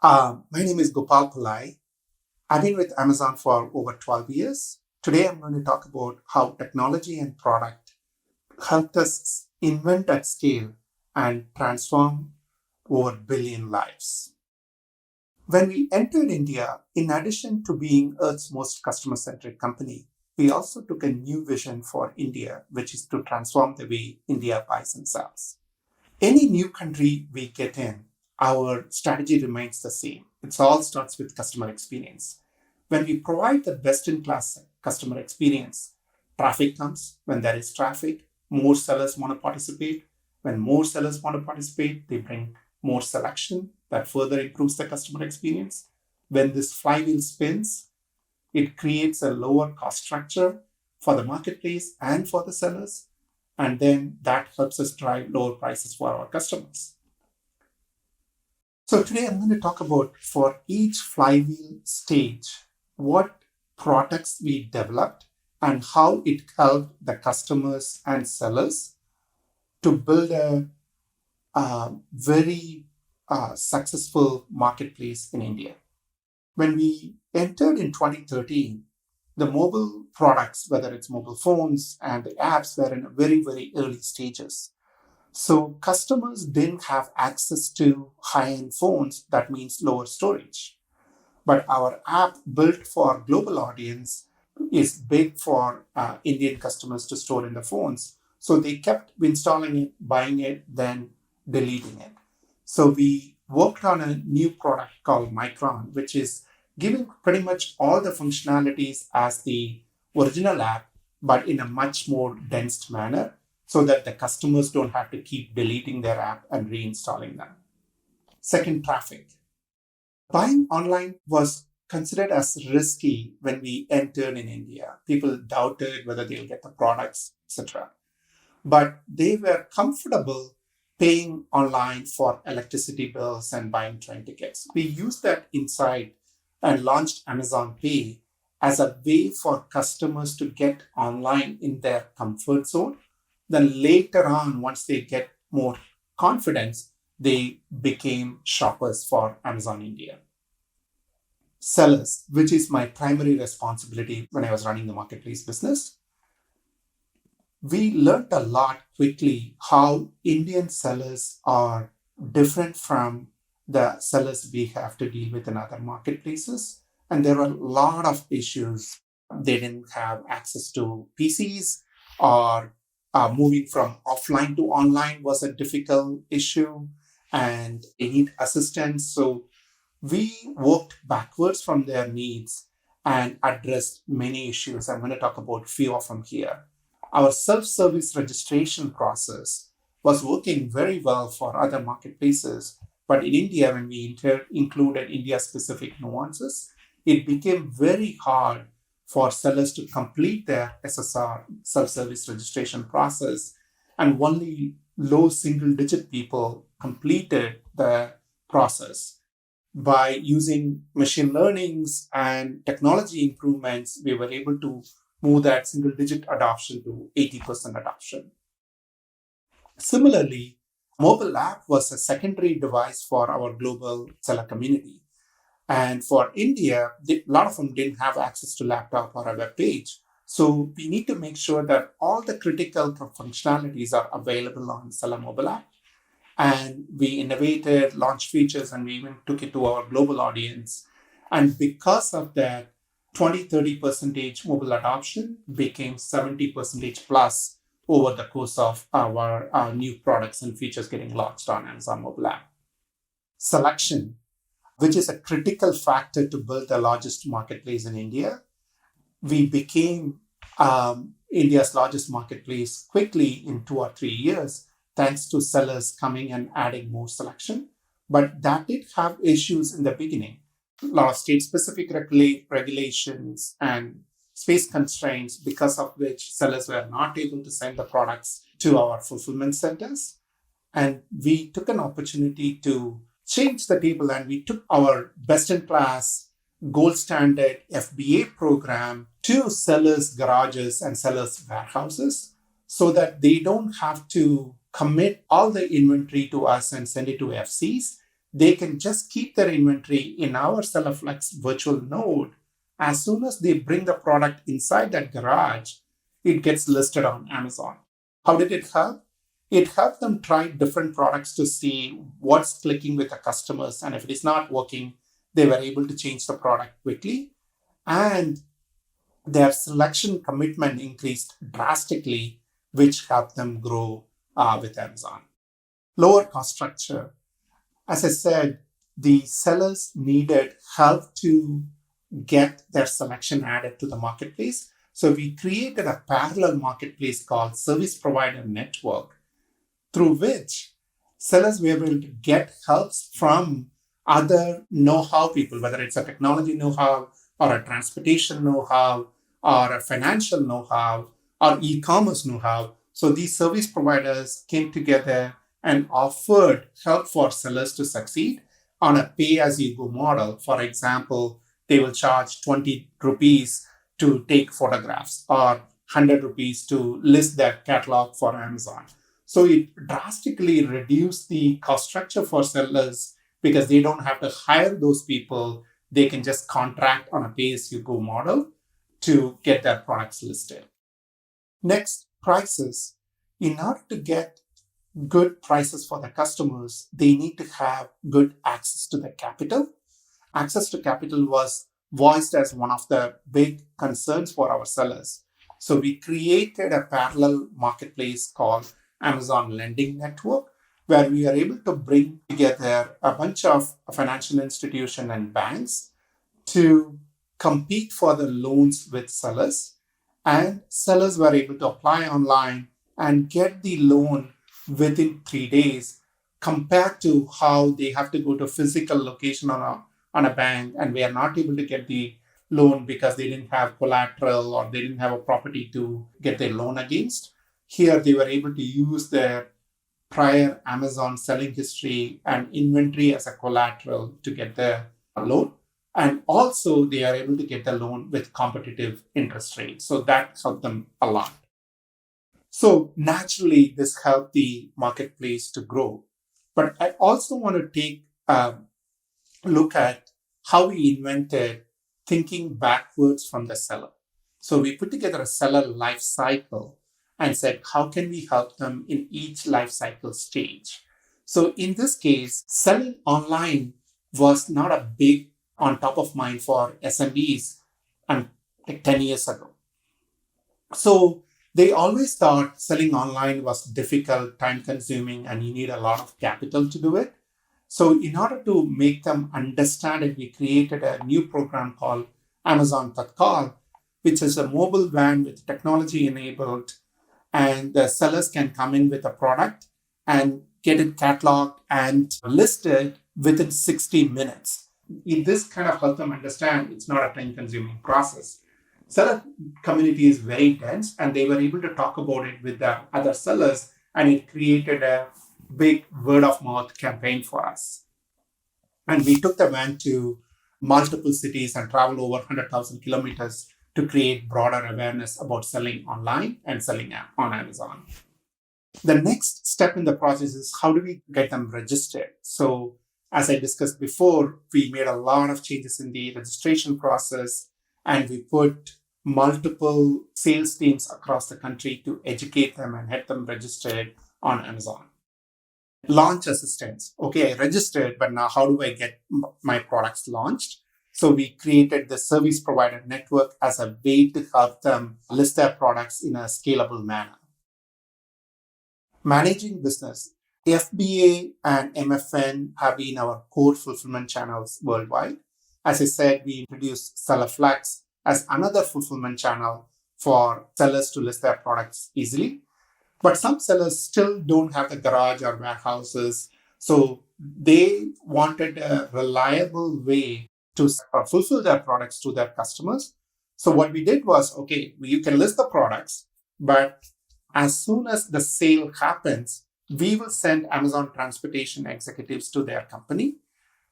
My name is Gopal Pillai. I've been with Amazon for over 12 years. Today, I'm going to talk about how technology and product helped us invent at scale and transform over billion lives. When we entered India, in addition to being Earth's most customer centric company, we also took a new vision for India, which is to transform the way India buys and sells. Any new country we get in, our strategy remains the same. It all starts with customer experience. When we provide the best in class customer experience, traffic comes. When there is traffic, more sellers want to participate. When more sellers want to participate, they bring more selection that further improves the customer experience. When this flywheel spins, it creates a lower cost structure for the marketplace and for the sellers, and then that helps us drive lower prices for our customers. So today I'm going to talk about for each flywheel stage, what products we developed and how it helped the customers and sellers to build a very successful marketplace in India. When we entered in 2013, the mobile products, whether it's mobile phones and the apps, were in very, very early stages. So customers didn't have access to high-end phones. That means lower storage. But our app built for global audience is big for Indian customers to store in the phones. So they kept installing it, buying it, then deleting it. So we worked on a new product called Micron, which is giving pretty much all the functionalities as the original app, but in a much more dense manner so that the customers don't have to keep deleting their app and reinstalling them. Second, traffic. Buying online was considered as risky when we entered in India. People doubted whether they'll get the products, etc. But they were comfortable paying online for electricity bills and buying train tickets. We used that insight and launched Amazon Pay as a way for customers to get online in their comfort zone. Then later on, once they get more confidence, they became shoppers for Amazon India. Sellers, which is my primary responsibility when I was running the marketplace business. We learned a lot quickly how Indian sellers are different from the sellers we have to deal with in other marketplaces. And there were a lot of issues. They didn't have access to PCs, or moving from offline to online was a difficult issue, and they need assistance. So we worked backwards from their needs and addressed many issues. I'm going to talk about a few of them here. Our self-service registration process was working very well for other marketplaces. But in India, when we included India-specific nuances, it became very hard for sellers to complete their SSR, self-service registration process. And only low single-digit people completed the process. By using machine learnings and technology improvements, we were able to move that single-digit adoption to 80% adoption. Similarly, mobile app was a secondary device for our global seller community. And for India, a lot of them didn't have access to laptop or a web page. So we need to make sure that all the critical functionalities are available on Seller mobile app. And we innovated, launched features, and we even took it to our global audience. And because of that, 20-30% mobile adoption became 70% plus over the course of our new products and features getting launched on Amazon mobile app. Selection, which is a critical factor to build the largest marketplace in India. We became India's largest marketplace quickly in 2 or 3 years, thanks to sellers coming and adding more selection. But that did have issues in the beginning. A lot of state-specific regulations and space constraints, because of which sellers were not able to send the products to our fulfillment centers. And we took an opportunity to change the table, and we took our best-in-class gold standard FBA program to sellers' garages and sellers' warehouses so that they don't have to commit all the inventory to us and send it to FCs. they can just keep their inventory in our SellerFlex virtual node. As soon as they bring the product inside that garage, it gets listed on Amazon. How did it help? It helped them try different products to see what's clicking with the customers. And if it is not working, they were able to change the product quickly. And their selection commitment increased drastically, which helped them grow with Amazon. Lower cost structure. As I said, the sellers needed help to get their selection added to the marketplace. So we created a parallel marketplace called Service Provider Network, through which sellers were able to get helps from other know-how people, whether it's a technology know-how or a transportation know-how or a financial know-how or e-commerce know-how. So these service providers came together and offered help for sellers to succeed on a pay-as-you-go model. For example, they will charge 20 rupees to take photographs or 100 rupees to list their catalog for Amazon. So it drastically reduced the cost structure for sellers because they don't have to hire those people. They can just contract on a pay-as-you-go model to get their products listed. Next, prices. In order to get good prices for the customers, they need to have good access to the capital. Access to capital was voiced as one of the big concerns for our sellers. So we created a parallel marketplace called Amazon Lending Network, where we are able to bring together a bunch of financial institutions and banks to compete for the loans with sellers. And sellers were able to apply online and get the loan within 3 days, compared to how they have to go to a physical location on a bank, and we are not able to get the loan because they didn't have collateral or they didn't have a property to get their loan against. Here, they were able to use their prior Amazon selling history and inventory as a collateral to get their loan. And also, they are able to get the loan with competitive interest rates. So that helped them a lot. So naturally, this helped the marketplace to grow. But I also want to take a look at how we invented thinking backwards from the seller. So we put together a seller life cycle and said, how can we help them in each life cycle stage? So in this case, selling online was not a big on top of mind for SMBs like 10 years ago. So they always thought selling online was difficult, time consuming, and you need a lot of capital to do it. So in order to make them understand it, we created a new program called Amazon Tatkal, which is a mobile van with technology enabled, and the sellers can come in with a product and get it cataloged and listed within 60 minutes. This kind of helps them understand it's not a time-consuming process. Seller community is very dense, and they were able to talk about it with the other sellers, and it created a big word-of-mouth campaign for us. And we took the van to multiple cities and traveled over 100,000 kilometers to create broader awareness about selling online and selling on Amazon. The next step in the process is how do we get them registered? So as I discussed before, we made a lot of changes in the registration process, and we put multiple sales teams across the country to educate them and get them registered on Amazon. Launch assistance. Okay, I registered, but now how do I get my products launched? So we created the service provider network as a way to help them list their products in a scalable manner. Managing business. FBA and MFN have been our core fulfillment channels worldwide. As I said, we introduced SellerFlex as another fulfillment channel for sellers to list their products easily. But some sellers still don't have the garage or warehouses. So they wanted a reliable way to fulfill their products to their customers. So what we did was, okay, you can list the products, but as soon as the sale happens, we will send Amazon transportation executives to their company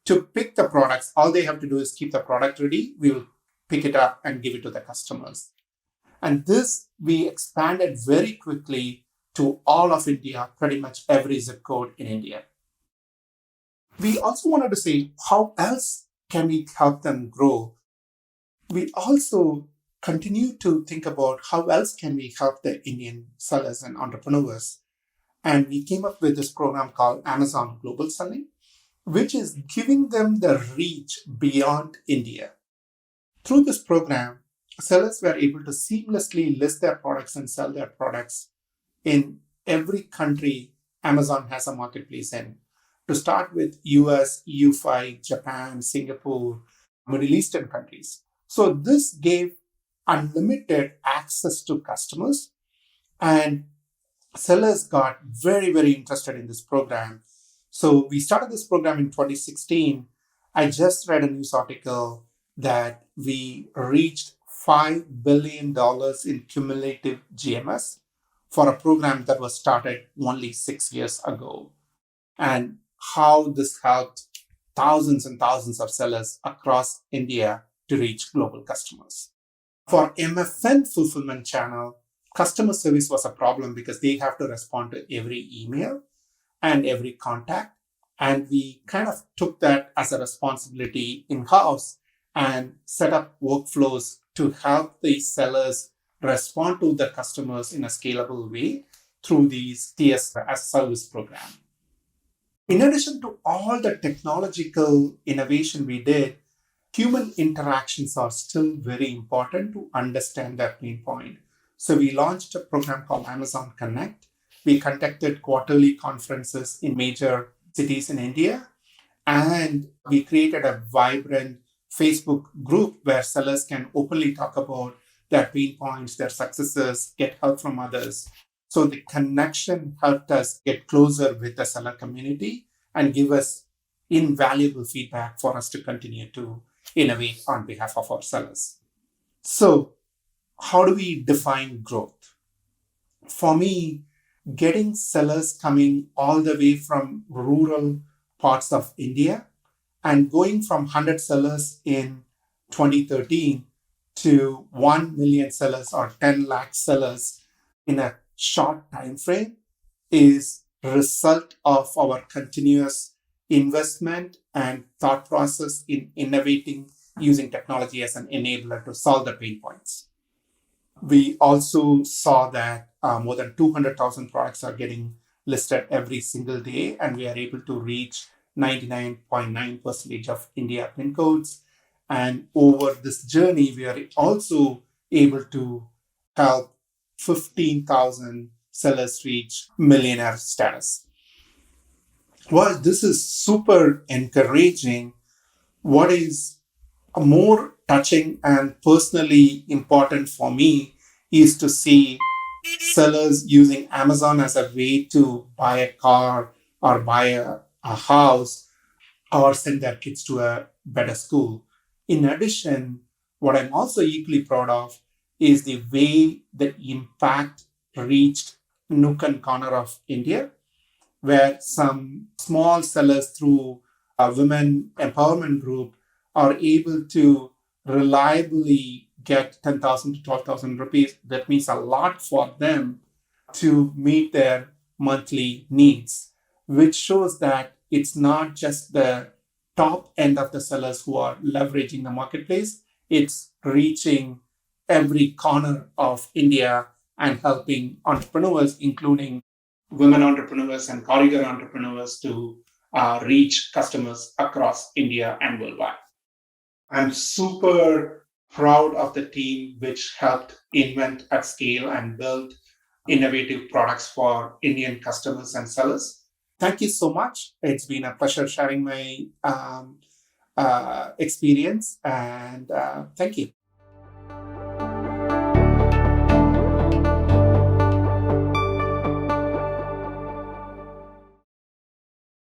to pick the products. All they have to do is keep the product ready. We will pick it up and give it to the customers. And this we expanded very quickly to all of India, pretty much every zip code in India. We also wanted to say, how else can we help them grow? We also continue to think about how else can we help the Indian sellers and entrepreneurs. And we came up with this program called Amazon Global Selling, which is giving them the reach beyond India. Through this program, sellers were able to seamlessly list their products and sell their products in every country Amazon has a marketplace in. To start with US, EU5, Japan, Singapore, Middle Eastern countries. So this gave unlimited access to customers, and sellers got very, very interested in this program. So we started this program in 2016. I just read a news article that we reached $5 billion in cumulative GMS for a program that was started only 6 years ago, and how this helped thousands and thousands of sellers across India to reach global customers. For MFN fulfillment channel, customer service was a problem because they have to respond to every email and every contact. And we kind of took that as a responsibility in-house and set up workflows to help the sellers respond to the customers in a scalable way through these TS as service program. In addition to all the technological innovation we did, human interactions are still very important to understand that pain point. So we launched a program called Amazon Connect. We conducted quarterly conferences in major cities in India, and we created a vibrant Facebook group where sellers can openly talk about their pain points, their successes, get help from others. So the connection helped us get closer with the seller community and give us invaluable feedback for us to continue to innovate on behalf of our sellers. So how do we define growth? For me, getting sellers coming all the way from rural parts of India and going from 100 sellers in 2013 to 1 million sellers or 10 lakh sellers in a short time frame is a result of our continuous investment and thought process in innovating using technology as an enabler to solve the pain points. We also saw that more than 200,000 products are getting listed every single day, and we are able to reach 99.9% of India pin codes. And over this journey, we are also able to help 15,000 sellers reach millionaire status. While this is super encouraging, what is more touching and personally important for me is to see sellers using Amazon as a way to buy a car or buy a house or send their kids to a better school. In addition, what I'm also equally proud of is the way the impact reached nook and corner of India, where some small sellers through a women empowerment group are able to reliably get 10,000 to 12,000 rupees. That means a lot for them to meet their monthly needs, which shows that it's not just the top end of the sellers who are leveraging the marketplace, it's reaching every corner of India and helping entrepreneurs, including women entrepreneurs and corridor entrepreneurs, to reach customers across India and worldwide. I'm super proud of the team which helped invent at scale and build innovative products for Indian customers and sellers. Thank you so much. It's been a pleasure sharing my experience, and thank you.